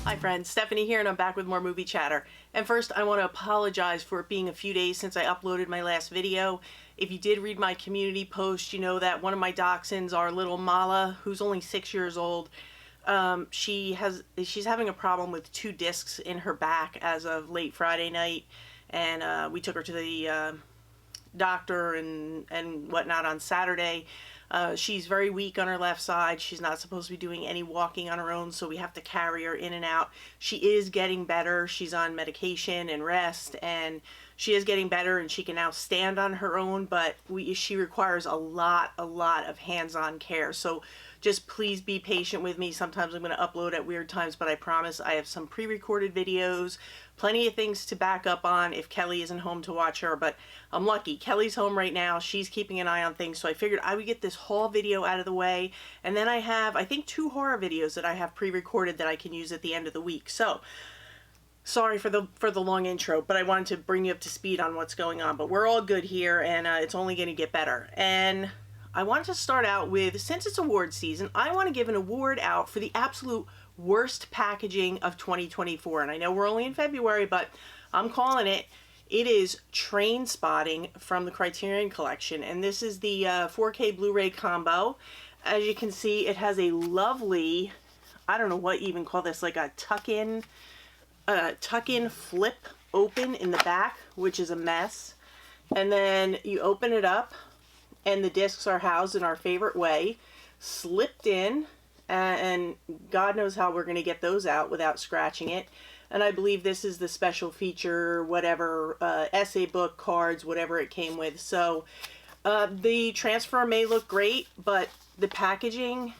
Hi friends, Stephanie here, and I'm back with more movie chatter. And first I want to apologize for it being a few days since I uploaded my last video. If you did read my community post, you know that one of my dachshunds, our little Mala, who's only 6 years old, she's having a problem with 2 discs in her back as of late Friday night, and we took her to the doctor and whatnot on Saturday. She's very weak on her left side. She's not supposed to be doing any walking on her own, so we have to carry her in and out. She is getting better. She's on medication and rest, and she is getting better, and she can now stand on her own, but she requires a lot of hands-on care. So just please be patient with me. Sometimes I'm going to upload at weird times, but I promise I have some pre-recorded videos, plenty of things to back up on if Kelly isn't home to watch her. But I'm lucky. Kelly's home right now. She's keeping an eye on things, so I figured I would get this haul video out of the way. And then I have, I think, 2 horror videos that I have pre-recorded that I can use at the end of the week. So sorry for the long intro, but I wanted to bring you up to speed on what's going on. But we're all good here, and it's only going to get better. And I wanted to start out with, since it's award season, I want to give an award out for the absolute worst packaging of 2024. And I know we're only in February, but I'm calling it. It is Train Spotting from the Criterion Collection, and this is the 4K Blu-ray combo. As you can see, it has a lovely, I don't know what you even call this, like a tuck-in flip open in the back, which is a mess. And then you open it up, and the discs are housed in our favorite way, slipped in, and God knows how we're going to get those out without scratching it. And I believe this is the special feature, whatever, essay book, cards, whatever it came with. So the transfer may look great, but the packaging,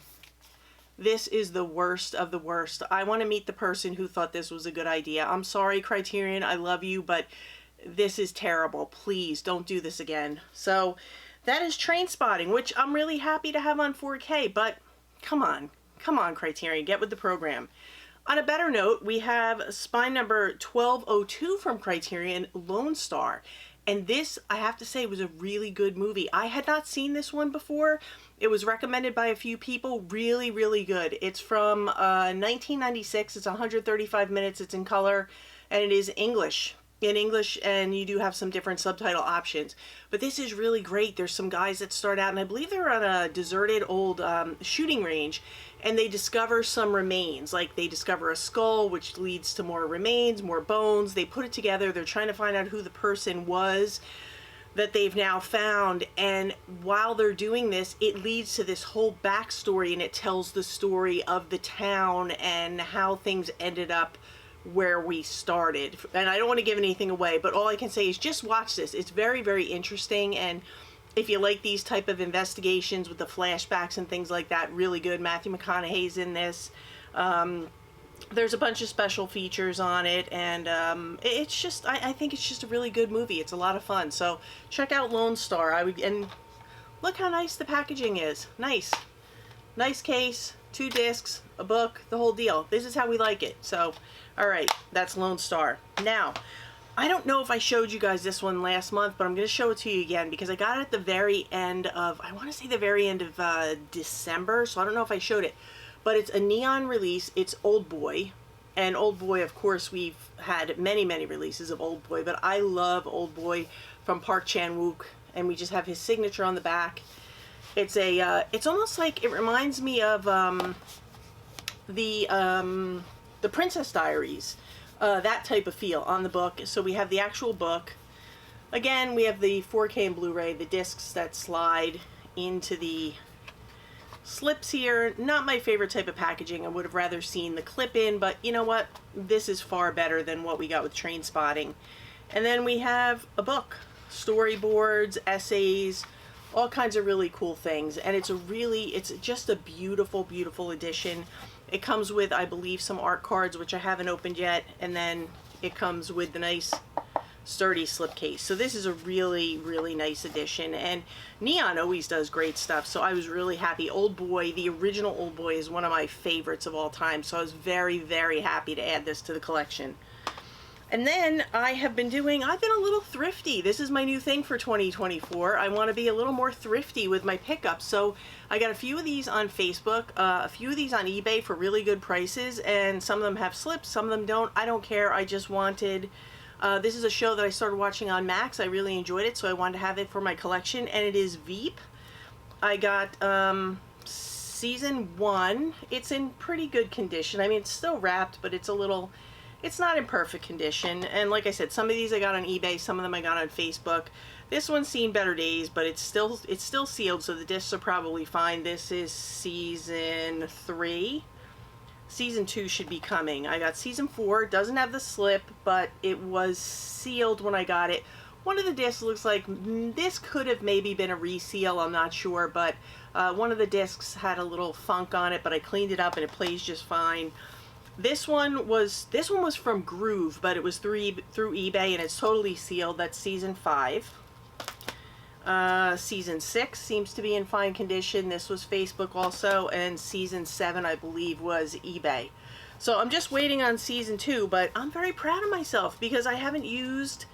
this is the worst of the worst. I want to meet the person who thought this was a good idea. I'm sorry, Criterion, I love you, but this is terrible. Please don't do this again. So that is Train Spotting, which I'm really happy to have on 4K, but come on, Criterion, get with the program. On a better note, we have spine number 1202 from Criterion, Lone Star. And this, I have to say, was a really good movie. I had not seen this one before. It was recommended by a few people. Really, really good. It's from 1996. It's 135 minutes. It's in color, and it is English. In English, and you do have some different subtitle options. But this is really great. There's some guys that start out, and I believe they're on a deserted old shooting range, and they discover some remains. Like, they discover a skull, which leads to more remains, more bones. They put it together. They're trying to find out who the person was that they've now found, and while they're doing this, it leads to this whole backstory, and it tells the story of the town and how things ended up where we started. And I don't want to give anything away, but all I can say is just watch this. It's very, very interesting, and if you like these type of investigations with the flashbacks and things like that, really good. Matthew McConaughey's in this. There's a bunch of special features on it, and it's just, I think it's just a really good movie. It's a lot of fun. So check out Lone Star. And look how nice the packaging is. Nice case, 2 discs, a book, the whole deal. This is how we like it. So alright, that's Lone Star. Now, I don't know if I showed you guys this one last month, but I'm going to show it to you again because I got it at the very end of, I want to say the very end of December, so I don't know if I showed it. But it's a neon release. It's Oldboy. And Oldboy, of course, we've had many, many releases of Oldboy, but I love Oldboy from Park Chan-wook, and we just have his signature on the back. It's a, it's almost like, it reminds me of the Princess Diaries, that type of feel on the book. So we have the actual book. Again, we have the 4K and Blu-ray, the discs that slide into the slips here. Not my favorite type of packaging. I would have rather seen the clip in, but you know what? This is far better than what we got with Train Spotting. And then we have a book, storyboards, essays, all kinds of really cool things. And it's just a beautiful, beautiful edition. It comes with, I believe, some art cards, which I haven't opened yet, and then it comes with the nice sturdy slipcase. So this is a really, really nice edition, and Neon always does great stuff, so I was really happy. Oldboy, the original Oldboy, is one of my favorites of all time, so I was very, very happy to add this to the collection. And then I've been a little thrifty. This is my new thing for 2024. I want to be a little more thrifty with my pickups. So I got a few of these on Facebook, a few of these on eBay for really good prices, and some of them have slips, some of them don't. I don't care. I just wanted, this is a show that I started watching on Max. I really enjoyed it, so I wanted to have it for my collection, and it is Veep. I got season 1. It's in pretty good condition. I mean, it's still wrapped, but it's not in perfect condition. And like I said, some of these I got on eBay, some of them I got on Facebook. This one's seen better days, but it's still sealed, so the discs are probably fine. This is season 3. Season 2 should be coming. I got season 4. It doesn't have the slip, but it was sealed when I got it. One of the discs looks like this could have maybe been a reseal, I'm not sure, but one of the discs had a little funk on it, but I cleaned it up and it plays just fine. This one was from Groove, but it was through eBay, and it's totally sealed. That's season 5. Season 6 seems to be in fine condition. This was Facebook also, and season 7, I believe, was eBay. So I'm just waiting on season 2, but I'm very proud of myself because I haven't used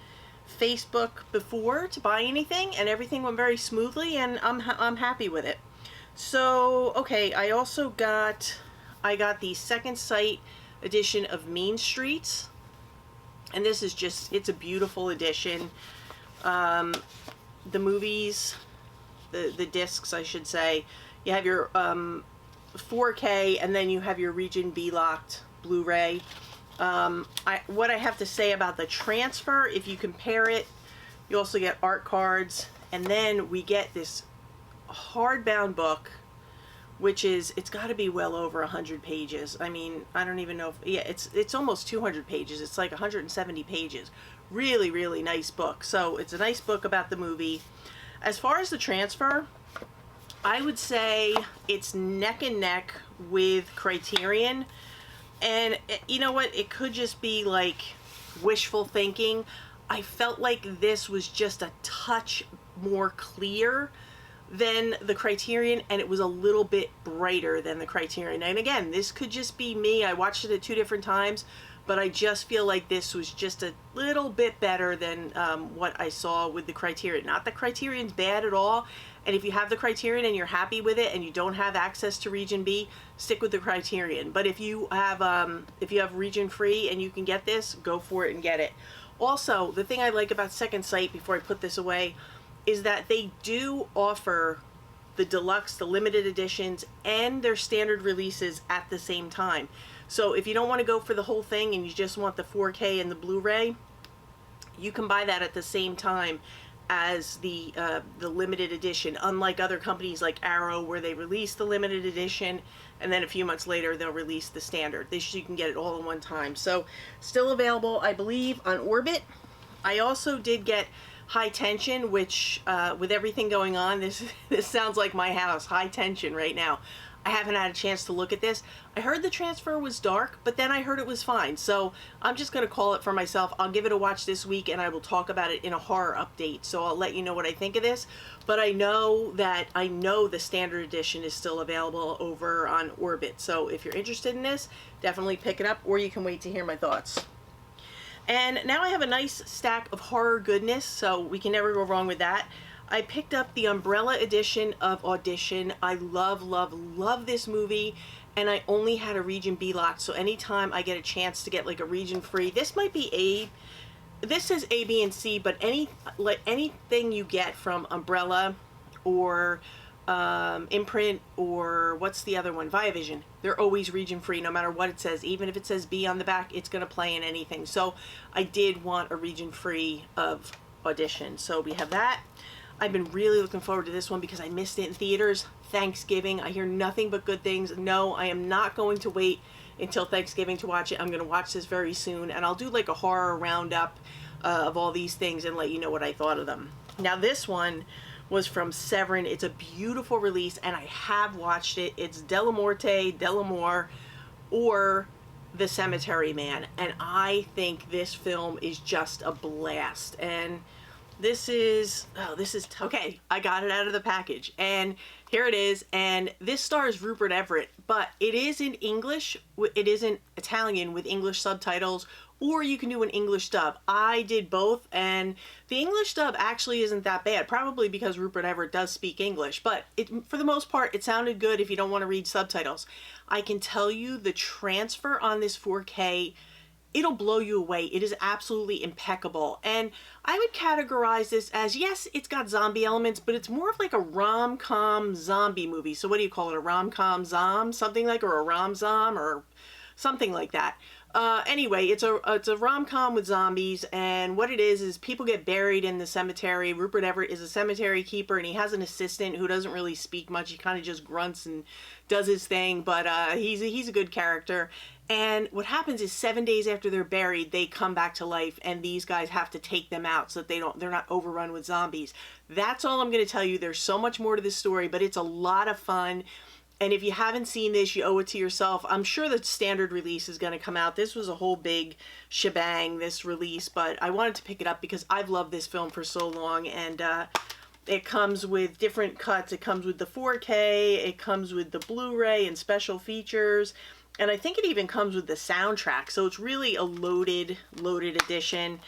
Facebook before to buy anything, and everything went very smoothly, and I'm happy with it. So, okay, I got the Second Sight edition of Mean Streets, and this is just, it's a beautiful edition. The movies, the discs, I should say, you have your 4K, and then you have your Region B locked Blu-ray. What I have to say about the transfer, if you compare it, you also get art cards, and then we get this hardbound book, which is, it's got to be well over 100 pages. I mean, I don't even know if, yeah, it's almost 200 pages. It's like 170 pages. Really, really nice book. So it's a nice book about the movie. As far as the transfer, I would say it's neck and neck with Criterion. And you know what? It could just be like wishful thinking. I felt like this was just a touch more clear than the Criterion, and it was a little bit brighter than the Criterion. And again, this could just be me. I watched it at 2 different times, but I just feel like this was just a little bit better than what I saw with the Criterion. Not that Criterion's bad at all, and if you have the Criterion and you're happy with it and you don't have access to Region B, stick with the Criterion. But if you have Region Free and you can get this, go for it and get it. Also, the thing I like about Second Sight, before I put this away, is that they do offer the deluxe, the limited editions, and their standard releases at the same time. So if you don't want to go for the whole thing and you just want the 4K and the Blu-ray, you can buy that at the same time as the limited edition, unlike other companies like Arrow, where they release the limited edition and then a few months later they'll release the standard. You can get it all in one time. So still available, I believe, on Orbit. I also did get High Tension, which with everything going on, this sounds like my house. High tension right now. I haven't had a chance to look at this. I heard the transfer was dark, but then I heard it was fine. So I'm just going to call it for myself. I'll give it a watch this week, and I will talk about it in a horror update. So I'll let you know what I think of this. But I know the standard edition is still available over on Orbit. So if you're interested in this, definitely pick it up, or you can wait to hear my thoughts. And now I have a nice stack of horror goodness, so we can never go wrong with that. I picked up the Umbrella edition of Audition. I love, love, love this movie, and I only had a Region B lock, so anytime I get a chance to get like a region free, this might be A, this says A, B, and C, but anything you get from Umbrella or Imprint, or what's the other one, Viavision, they're always region free no matter what it says. Even if it says B on the back, it's going to play in anything. So I did want a region free of Audition, so we have that. I've been really looking forward to this one because I missed it in theaters. Thanksgiving, I hear nothing but good things. No, I am not going to wait until Thanksgiving to watch it. I'm going to watch this very soon, and I'll do like a horror roundup of all these things and let you know what I thought of them. Now this one was from Severin. It's a beautiful release, and I have watched it. It's Delamore, or The Cemetery Man, and I think this film is just a blast. And this is, okay, I got it out of the package, and Here it is, and this stars Rupert Everett, but it is in English. It is in Italian with English subtitles, or you can do an English dub. I did both, and the English dub actually isn't that bad, probably because Rupert Everett does speak English, but for the most part, it sounded good if you don't want to read subtitles. I can tell you the transfer on this 4K, it'll blow you away. It is absolutely impeccable. And I would categorize this as, yes, it's got zombie elements, but it's more of like a rom-com zombie movie. So what do you call it? A rom-com zom? Something like, or a rom-zom, or something like that. Anyway, it's a rom-com with zombies, and what it is people get buried in the cemetery. Rupert Everett is a cemetery keeper, and he has an assistant who doesn't really speak much. He kind of just grunts and does his thing, but he's a good character. And what happens is 7 days after they're buried, they come back to life, and these guys have to take them out so that they're not overrun with zombies. That's all I'm going to tell you. There's so much more to this story, but it's a lot of fun. And if you haven't seen this, you owe it to yourself. I'm sure the standard release is going to come out. This was a whole big shebang, this release, but I wanted to pick it up because I've loved this film for so long, and it comes with different cuts. It comes with the 4K, it comes with the Blu-ray and special features, and I think it even comes with the soundtrack, so it's really a loaded edition.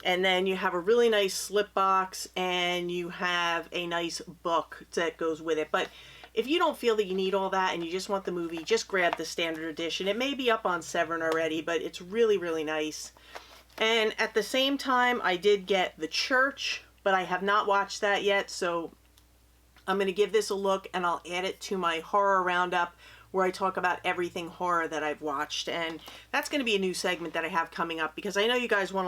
And then you have a really nice slip box, and you have a nice book that goes with it. But if you don't feel that you need all that and you just want the movie, just grab the standard edition. It may be up on Severin already, but it's really, really nice. And at the same time, I did get The Church, but I have not watched that yet, so I'm going to give this a look, and I'll add it to my horror roundup, where I talk about everything horror that I've watched. And that's going to be a new segment that I have coming up, because I know you guys want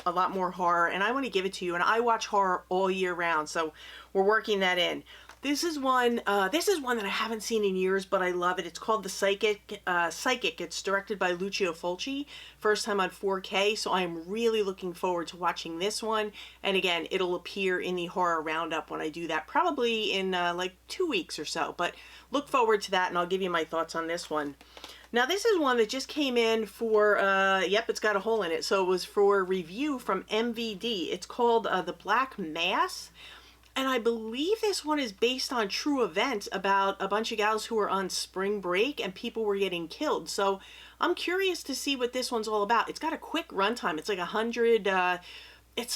a lot more horror, and I want to give it to you. And I watch horror all year round, so we're working that in. This is one that I haven't seen in years, but I love it. It's called The Psychic. It's directed by Lucio Fulci. First time on 4K, so I'm really looking forward to watching this one. And again, it'll appear in the horror roundup when I do that, probably in like 2 weeks or so. But look forward to that, and I'll give you my thoughts on this one. Now, this is one that just came in for, yep, it's got a hole in it. So it was for review from MVD. It's called The Black Mass. And I believe this one is based on true events about a bunch of gals who were on spring break and people were getting killed. So I'm curious to see what this one's all about. It's got a quick runtime. It's like 100, it's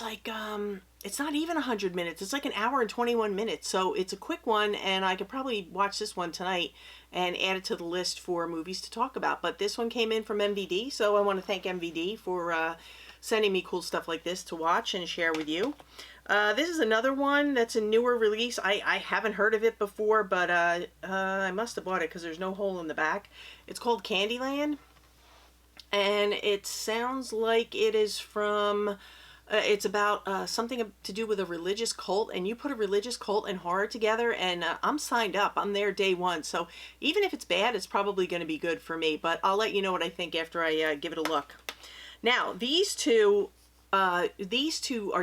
not even 100 minutes. It's like an hour and 21 minutes. So it's a quick one, and I could probably watch this one tonight and add it to the list for movies to talk about. But this one came in from MVD, so I want to thank MVD for sending me cool stuff like this to watch and share with you. This is another one that's a newer release. I haven't heard of it before, but I must have bought it because there's no hole in the back. It's called Candyland, and it sounds like it is from... it's about something to do with a religious cult, and you put a religious cult and horror together, and I'm signed up. I'm there day one, so even if it's bad, it's probably going to be good for me, but I'll let you know what I think after I give it a look. Now, these two are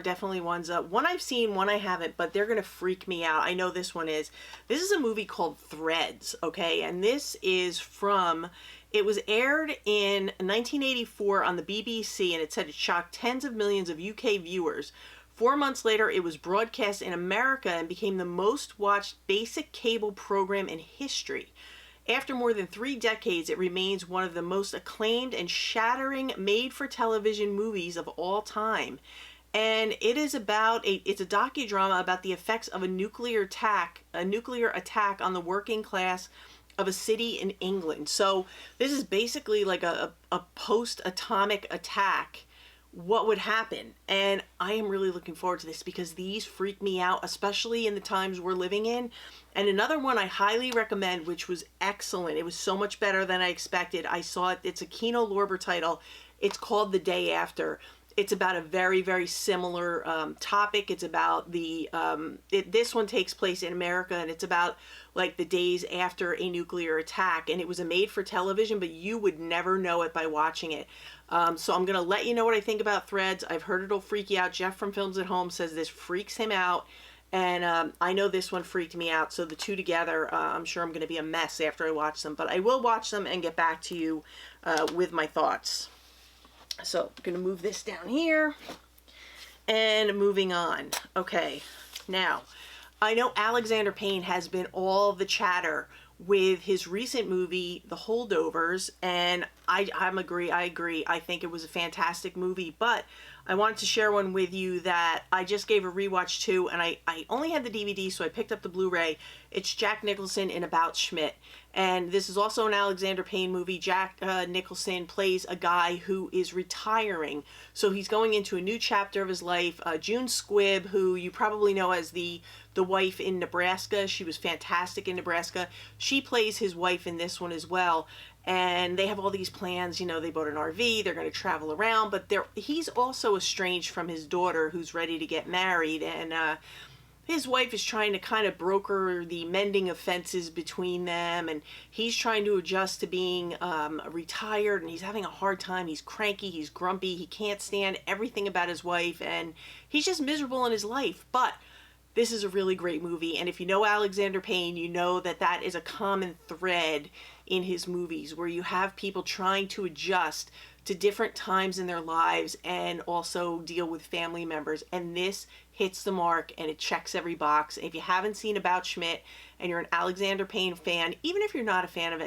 definitely ones, one I've seen, one I haven't, but they're going to freak me out. I know this one is. This is a movie called Threads, okay, and this is from... It was aired in 1984 on the BBC, and it said it shocked tens of millions of UK viewers. 4 months later, it was broadcast in America and became the most watched basic cable program in history. After more than 3 decades, it remains one of the most acclaimed and shattering made-for-television movies of all time. And it is about it's a docudrama about the effects of a nuclear attack on the working class of a city in England. So this is basically like a post-atomic attack. What would happen? And I am really looking forward to this because these freak me out, especially in the times we're living in. And another one I highly recommend, which was excellent. It was so much better than I expected. I saw it. It's a Kino Lorber title. It's called The Day After. It's about a very, very similar topic. It's about the, this one takes place in America, and it's about like the days after a nuclear attack. And it was a made for television, but you would never know it by watching it. So I'm going to let you know what I think about Threads. I've heard it'll freak you out. Jeff from Films at Home says this freaks him out. And I know this one freaked me out. So the two together, I'm sure I'm going to be a mess after I watch them. But I will watch them and get back to you with my thoughts. So I'm going to move this down here and moving on. Okay, now I know Alexander Payne has been all the chatter with his recent movie, The Holdovers, and I agree. I think it was a fantastic movie, but I wanted to share one with you that I just gave a rewatch to, and I only had the DVD, so I picked up the Blu-ray. It's Jack Nicholson in About Schmidt, and this is also an Alexander Payne movie. Jack Nicholson plays a guy who is retiring, so he's going into a new chapter of his life. June Squibb, who you probably know as the wife in Nebraska, she was fantastic in Nebraska. She plays his wife in this one as well. And they have all these plans, you know, they bought an RV, they're going to travel around, but he's also estranged from his daughter who's ready to get married, and his wife is trying to kind of broker the mending of fences between them, and he's trying to adjust to being retired, and he's having a hard time. He's cranky, he's grumpy, he can't stand everything about his wife, and he's just miserable in his life. But this is a really great movie, and if you know Alexander Payne, you know that that is a common thread in his movies, where you have people trying to adjust to different times in their lives and also deal with family members, and this hits the mark and it checks every box. If you haven't seen About Schmidt and you're an Alexander Payne fan, even if you're not a fan of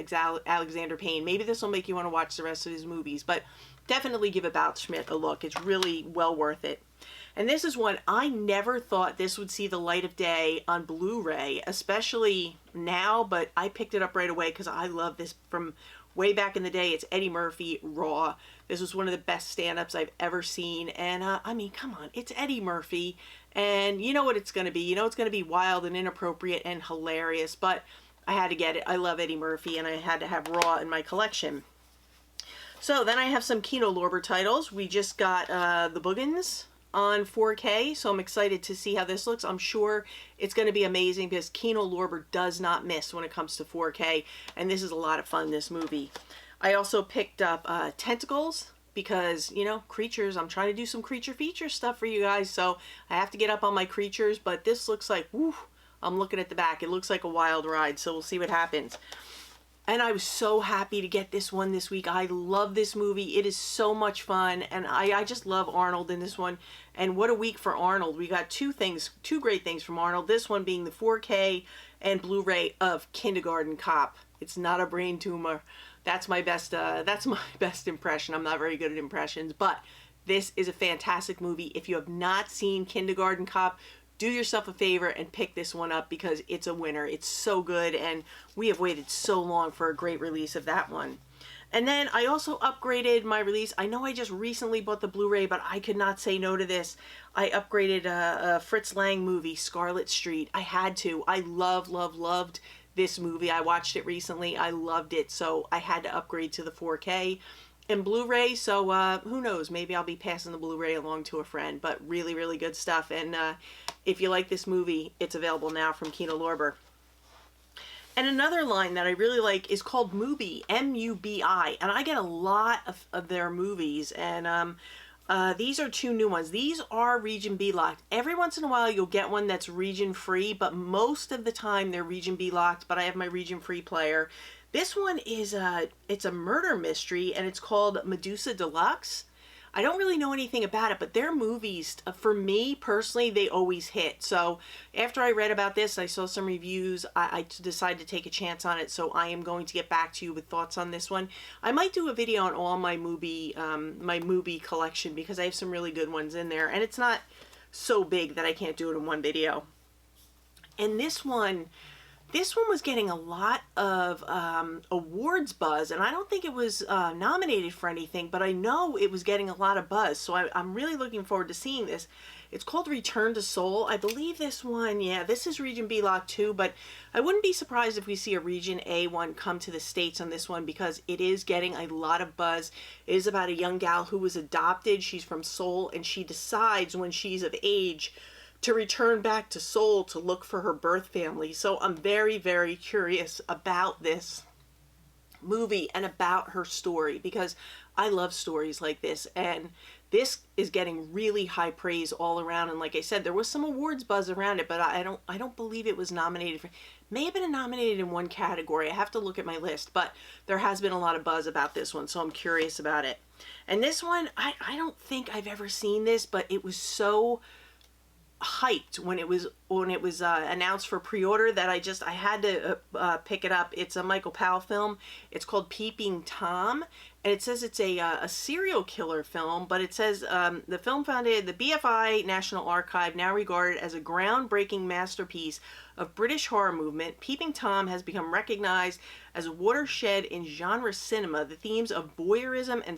Alexander Payne, maybe this will make you want to watch the rest of his movies, but definitely give About Schmidt a look. It's really well worth it. And this is one I never thought this would see the light of day on Blu-ray, especially now, but I picked it up right away because I love this from way back in the day. It's Eddie Murphy, Raw. This was one of the best stand-ups I've ever seen, and I mean, come on, it's Eddie Murphy, and you know what it's going to be. You know it's going to be wild and inappropriate and hilarious, but I had to get it. I love Eddie Murphy, and I had to have Raw in my collection. So then I have some Kino Lorber titles. We just got The Boogans on 4K, so I'm excited to see how this looks. I'm sure it's going to be amazing because Kino Lorber does not miss when it comes to 4K, and this is a lot of fun, this movie. I also picked up Tentacles because, you know, creatures. I'm trying to do some creature feature stuff for you guys, so I have to get up on my creatures, but this looks like, woo, I'm looking at the back. It looks like a wild ride, so we'll see what happens. And I was so happy to get this one this week. I love this movie. It is so much fun, and I just love Arnold in this one. And what a week for Arnold. We got two great things from Arnold. This one being the 4K and Blu-ray of Kindergarten Cop. It's not a brain tumor. That's my best impression. I'm not very good at impressions, but this is a fantastic movie. If you have not seen Kindergarten Cop, do yourself a favor and pick this one up because it's a winner. It's so good, and we have waited so long for a great release of that one. And then I also upgraded my release. I know I just recently bought the Blu-ray, but I could not say no to this. I upgraded a Fritz Lang movie, Scarlet Street. I had to. I loved this movie. I watched it recently. I loved it, so I had to upgrade to the 4K and Blu-ray, so who knows, maybe I'll be passing the Blu-ray along to a friend, but really good stuff. And if you like this movie, it's available now from Kino Lorber. And another line that I really like is called Mubi, M-U-B-I, and I get a lot of their movies, and these are two new ones. These are region B locked. Every once in a while you'll get one that's region free, but most of the time they're region B locked, but I have my region free player. This one is it's a murder mystery, and it's called Medusa Deluxe. I don't really know anything about it, but their movies, for me personally, they always hit. So after I read about this, I saw some reviews, I decided to take a chance on it, so I am going to get back to you with thoughts on this one. I might do a video on all my Mubi collection because I have some really good ones in there, and it's not so big that I can't do it in one video. And this one was getting a lot of awards buzz, and I don't think it was nominated for anything, but I know it was getting a lot of buzz, so I'm really looking forward to seeing this. It's called Return to Seoul. I believe this one, yeah, this is Region B Lock too, but I wouldn't be surprised if we see a Region A one come to the States on this one because it is getting a lot of buzz. It is about a young gal who was adopted. She's from Seoul, and she decides when she's of age to return back to Seoul to look for her birth family. So I'm very curious about this movie and about her story because I love stories like this, and this is getting really high praise all around. And like I said, there was some awards buzz around it, but I don't believe it was nominated for. May have been nominated in one category. I have to look at my list, but there has been a lot of buzz about this one, so I'm curious about it. And this one, I don't think I've ever seen this, but it was so hyped when it was announced for pre-order that I had to pick it up. It's a Michael Powell film. It's called Peeping Tom, and it says it's a serial killer film, but it says the film founded the BFI National Archive, now regarded as a groundbreaking masterpiece of British horror movement. Peeping Tom has become recognized as a watershed in genre cinema. The themes of voyeurism and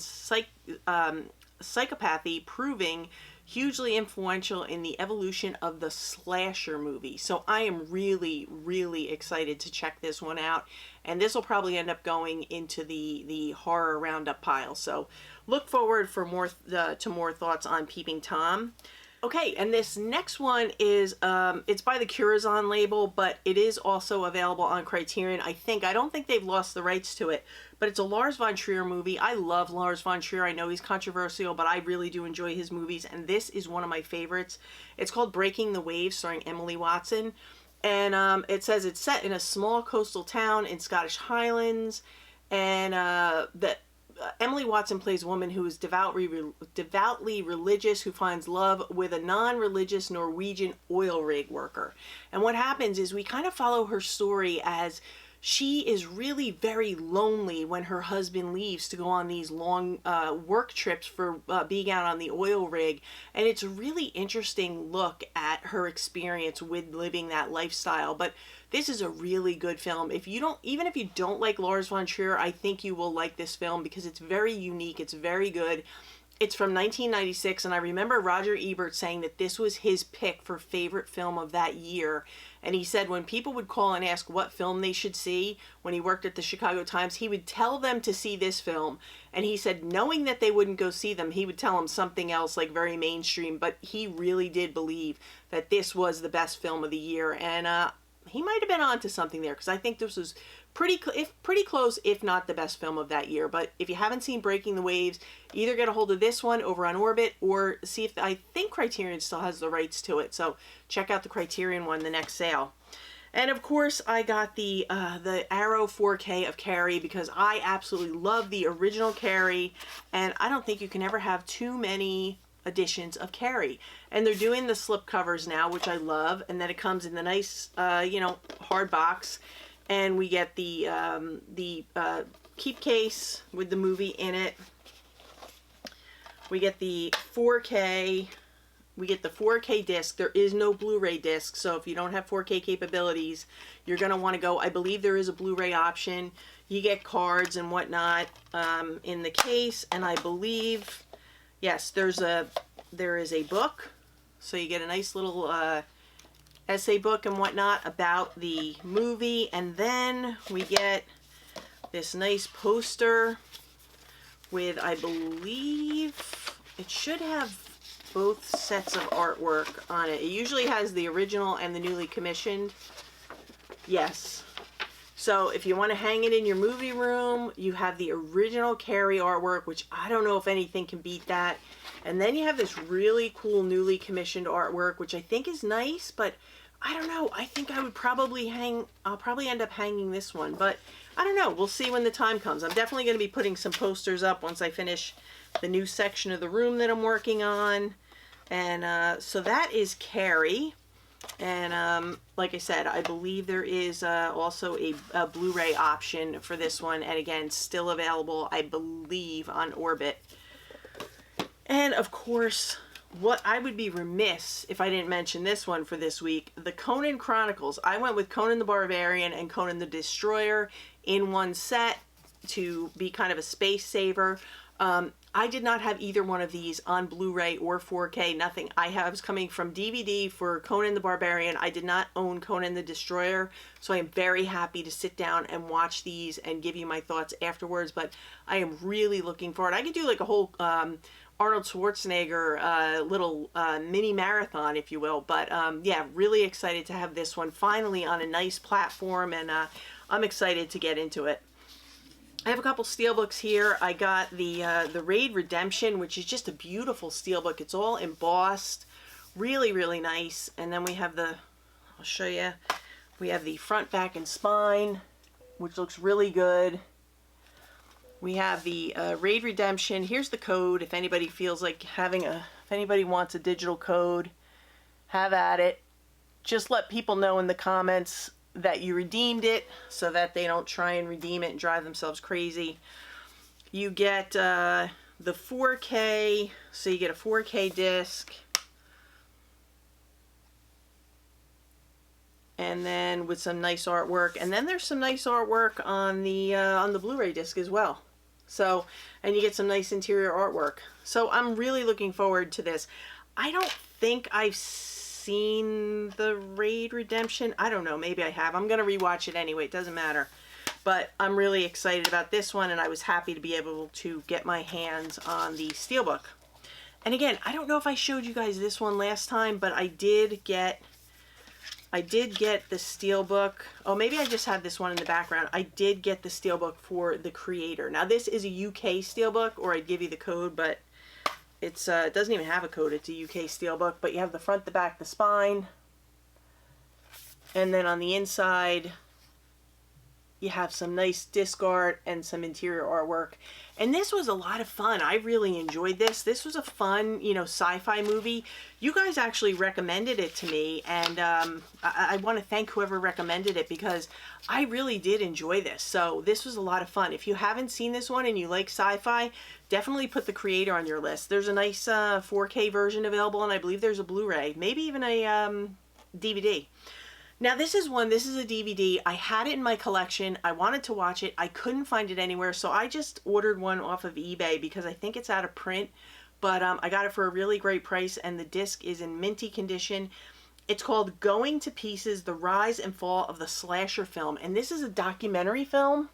psychopathy proving hugely influential in the evolution of the slasher movie. So I am really, really excited to check this one out. And this will probably end up going into the horror roundup pile. So look forward for more to more thoughts on Peeping Tom. Okay, and this next one is, it's by the Curazon label, but it is also available on Criterion. I don't think they've lost the rights to it, but it's a Lars von Trier movie. I love Lars von Trier. I know he's controversial, but I really do enjoy his movies, and this is one of my favorites. It's called Breaking the Waves, starring Emily Watson, and it says it's set in a small coastal town in Scottish Highlands, and Emily Watson plays a woman who is devoutly religious, who finds love with a non-religious Norwegian oil rig worker. And what happens is we kind of follow her story as she is really very lonely when her husband leaves to go on these long work trips for being out on the oil rig. And it's a really interesting look at her experience with living that lifestyle. But this is a really good film. Even if you don't like Lars von Trier, I think you will like this film because it's very unique. It's very good. It's from 1996, and I remember Roger Ebert saying that this was his pick for favorite film of that year. And he said when people would call and ask what film they should see, when he worked at the Chicago Times, he would tell them to see this film. And he said, knowing that they wouldn't go see them, he would tell them something else, like very mainstream. But he really did believe that this was the best film of the year. And he might have been onto something there, because I think this was pretty close, if not the best film of that year. But if you haven't seen Breaking the Waves, either get a hold of this one over on Orbit, or see if, I think Criterion still has the rights to it. So check out the Criterion one, the next sale. And of course, I got the Arrow 4K of Carrie, because I absolutely love the original Carrie, and I don't think you can ever have too many editions of Carrie. And they're doing the slip covers now, which I love, and then it comes in the nice hard box, and we get the keep case with the movie in it. We get the 4K. We get the 4K disc. There is no Blu-ray disc, so if you don't have 4K capabilities, you're going to want to go. I believe there is a Blu-ray option. You get cards and whatnot in the case, and I believe, yes, there is a book, so you get a nice little essay book and whatnot about the movie, and then we get this nice poster with, I believe, it should have both sets of artwork on it. It usually has the original and the newly commissioned. Yes. So if you want to hang it in your movie room, you have the original Carrie artwork, which I don't know if anything can beat that. And then you have this really cool newly commissioned artwork, which I think is nice, but I don't know. I think I would probably I'll probably end up hanging this one, but I don't know. We'll see when the time comes. I'm definitely going to be putting some posters up once I finish the new section of the room that I'm working on. And so that is Carrie. And like I said, I believe there is also a Blu-ray option for this one. And again, still available, I believe, on Orbit. And of course, what I would be remiss if I didn't mention this one for this week, the Conan Chronicles. I went with Conan the Barbarian and Conan the Destroyer in one set to be kind of a space saver. I did not have either one of these on Blu-ray or 4K, nothing. I was coming from DVD for Conan the Barbarian. I did not own Conan the Destroyer, so I am very happy to sit down and watch these and give you my thoughts afterwards, but I am really looking forward. I could do like a whole Arnold Schwarzenegger little mini marathon, if you will, but yeah, really excited to have this one finally on a nice platform, and I'm excited to get into it. I have a couple steelbooks here. I got the Raid Redemption, which is just a beautiful steelbook. It's all embossed, really, really nice. And then we have I'll show you, we have the front, back, and spine, which looks really good. We have the Raid Redemption. Here's the code if anybody feels like if anybody wants a digital code. have at it. Just let people know in the comments that you redeemed it so that they don't try and redeem it and drive themselves crazy. You get the 4K, so you get a 4K disc. And then with some nice artwork, and then there's some nice artwork on the Blu-ray disc as well. So, and you get some nice interior artwork. So I'm really looking forward to this. I don't think I've seen the Raid Redemption. I don't know, maybe I have. I'm gonna rewatch it anyway, it doesn't matter. But I'm really excited about this one, and I was happy to be able to get my hands on the Steelbook. And again, I don't know if I showed you guys this one last time, but I did get the Steelbook. Oh, maybe I just had this one in the background. I did get the Steelbook for The Creator. Now, this is a UK Steelbook, or I'd give you the code, but it's it doesn't even have a code. It's a UK Steelbook, but you have the front, the back, the spine. And then on the inside, you have some nice disc art and some interior artwork. And this was a lot of fun. I really enjoyed this. This was a fun, you know, sci-fi movie. You guys actually recommended it to me, and I want to thank whoever recommended it because I really did enjoy this. So this was a lot of fun. If you haven't seen this one and you like sci-fi, definitely put The Creator on your list. There's a nice 4K version available, and I believe there's a Blu-ray, maybe even a DVD. Now this is a DVD. I had it in my collection. I wanted to watch it. I couldn't find it anywhere, so I just ordered one off of eBay because I think it's out of print, but I got it for a really great price, and the disc is in minty condition. It's called Going to Pieces, The Rise and Fall of the Slasher Film, and this is a documentary film,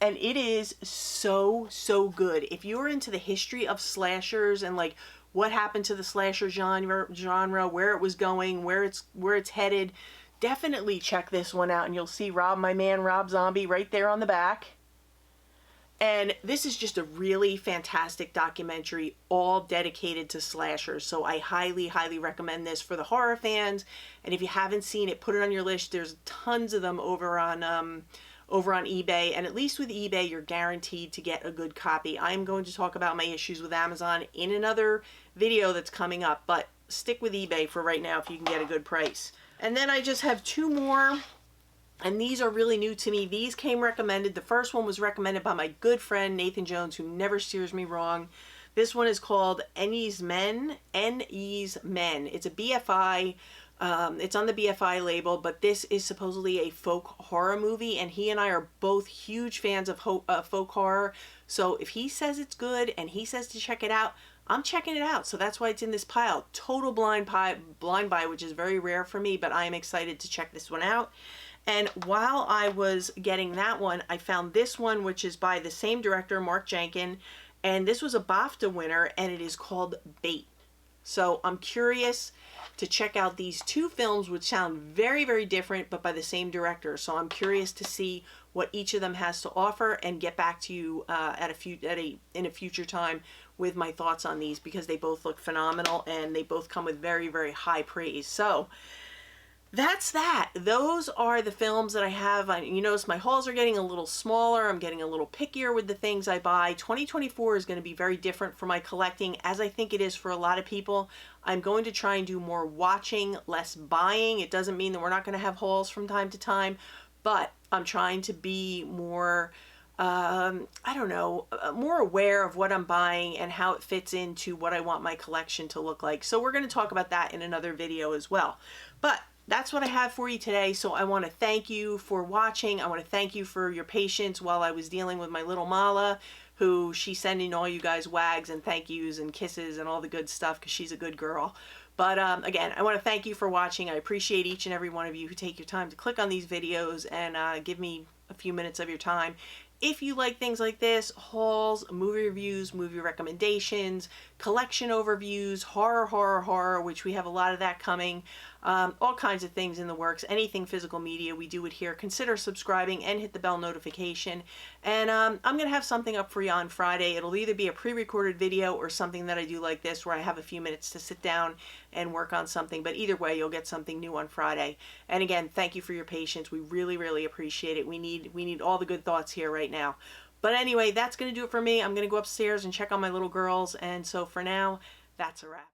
and it is so, so good. If you're into the history of slashers and like what happened to the slasher genre, where it was going, where it's headed, definitely check this one out, and you'll see my man Rob Zombie right there on the back. And this is just a really fantastic documentary, all dedicated to slashers. So I highly, highly recommend this for the horror fans. And if you haven't seen it, put it on your list. There's tons of them over on eBay, and at least with eBay, you're guaranteed to get a good copy. I'm going to talk about my issues with Amazon in another video that's coming up, but stick with eBay for right now if you can get a good price. And then I just have two more, and these are really new to me. These came recommended. The first one was recommended by my good friend Nathan Jones, who never steers me wrong. This one is called N.E.'s Men. N.E.'s Men. It's a BFI. It's on the BFI label, but this is supposedly a folk horror movie, and he and I are both huge fans of folk horror. So if he says it's good and he says to check it out, I'm checking it out. So that's why it's in this pile. Total blind buy, which is very rare for me, but I am excited to check this one out. And while I was getting that one, I found this one, which is by the same director, Mark Jenkin, and this was a BAFTA winner, and it is called Bait. So I'm curious to check out these two films, which sound very, very different, but by the same director. So I'm curious to see what each of them has to offer, and get back to you in a future time with my thoughts on these, because they both look phenomenal and they both come with very, very high praise. So that's that. Those are the films that I have. You notice my hauls are getting a little smaller. I'm getting a little pickier with the things I buy. 2024 is going to be very different for my collecting, as I think it is for a lot of people. I'm going to try and do more watching, less buying. It doesn't mean that we're not going to have hauls from time to time, but I'm trying to be more, I don't know, more aware of what I'm buying and how it fits into what I want my collection to look like. So we're going to talk about that in another video as well. But that's what I have for you today. So I want to thank you for watching. I want to thank you for your patience while I was dealing with my little Mala, who she's sending all you guys wags and thank yous and kisses and all the good stuff because she's a good girl. But again, I want to thank you for watching. I appreciate each and every one of you who take your time to click on these videos and give me a few minutes of your time. If you like things like this, hauls, movie reviews, movie recommendations, collection overviews, horror, which we have a lot of that coming, all kinds of things in the works, anything physical media, we do it here. Consider subscribing and hit the bell notification. And I'm going to have something up for you on Friday. It'll either be a pre-recorded video or something that I do like this where I have a few minutes to sit down and work on something. But either way, you'll get something new on Friday. And again, thank you for your patience. We really, really appreciate it. We need all the good thoughts here right now. But anyway, that's going to do it for me. I'm going to go upstairs and check on my little girls. And so for now, that's a wrap.